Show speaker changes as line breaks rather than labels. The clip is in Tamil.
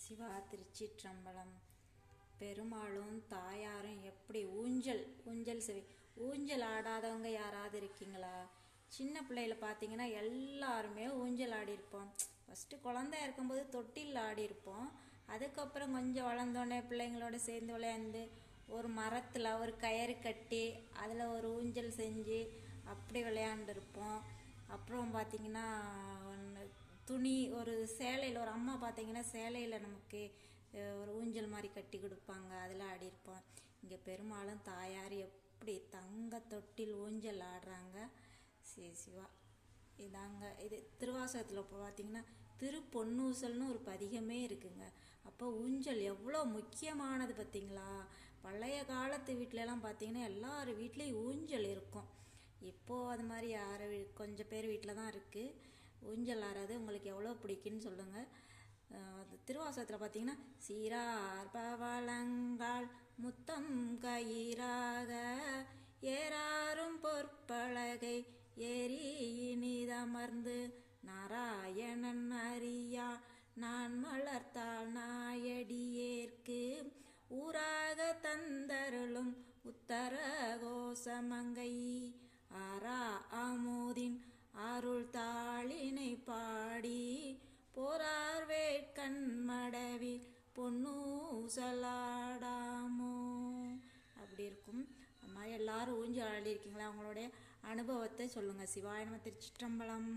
சிவா திருச்சிற்றம்பலம். பெருமாளும் தாயாரும் எப்படி ஊஞ்சல் செவி ஊஞ்சல் ஆடாதவங்க யாராவது இருக்கீங்களா? சின்ன பிள்ளையில பார்த்தீங்கன்னா எல்லாருமே ஊஞ்சல் ஆடிருப்போம். ஃபஸ்ட்டு குழந்தையா இருக்கும்போது தொட்டில் ஆடிருப்போம். அதுக்கப்புறம் கொஞ்சம் வளர்ந்தோடனே பிள்ளைங்களோட சேர்ந்து விளையாண்டு ஒரு மரத்தில் ஒரு கயிறு கட்டி அதில் ஒரு ஊஞ்சல் செஞ்சு அப்படி விளையாண்டுருப்போம். அப்புறம் பார்த்திங்கன்னா துணி ஒரு சேலையில் ஒரு அம்மா பார்த்திங்கன்னா சேலையில் நமக்கு ஒரு ஊஞ்சல் மாதிரி கட்டி கொடுப்பாங்க, அதில் ஆடிருப்போம். இங்கே பெருமாளும் தாயார் எப்படி தங்க தொட்டில் ஊஞ்சல் ஆடுறாங்க. சிவா இதாங்க இது திருவாசகத்தில் இப்போ பார்த்திங்கன்னா திருப்பொன்னூசல்னு ஒரு பதிகமே இருக்குங்க. அப்போ ஊஞ்சல் எவ்வளோ முக்கியமானது பார்த்திங்களா? பழைய காலத்து வீட்டிலலாம் பார்த்திங்கன்னா எல்லார் வீட்லேயும் ஊஞ்சல் இருக்கும். இப்போது அது மாதிரி யார் கொஞ்சம் பேர் வீட்டில் தான் இருக்குது. ஊஞ்சல் ஆடுறது உங்களுக்கு எவ்வளோ பிடிக்குன்னு சொல்லுங்கள். திருவாசகத்தில் பார்த்தீங்கன்னா சீரார் பவளங்கால் முத்தம் கயிறாக ஏறாரும் பொற்பலகை ஏறி இனிதமர்ந்து நாராயணன் அறியா நான் மலர்த்தாள் நாயடியேற்கு ஊராக தந்தருளும் உத்தர கோசமங்கை ஆரா அமுதின் அருள் தாளினை பாடி போரார் வேட்கண்மடவில் பொன்னூசலாடாமோ அப்படி இருக்கும். அது மாதிரி எல்லாரும் ஊஞ்சல் ஆடிருக்கீங்களா? அவங்களுடைய அனுபவத்தை சொல்லுங்கள். சிவாய நம. திருச்சிற்றம்பலம்.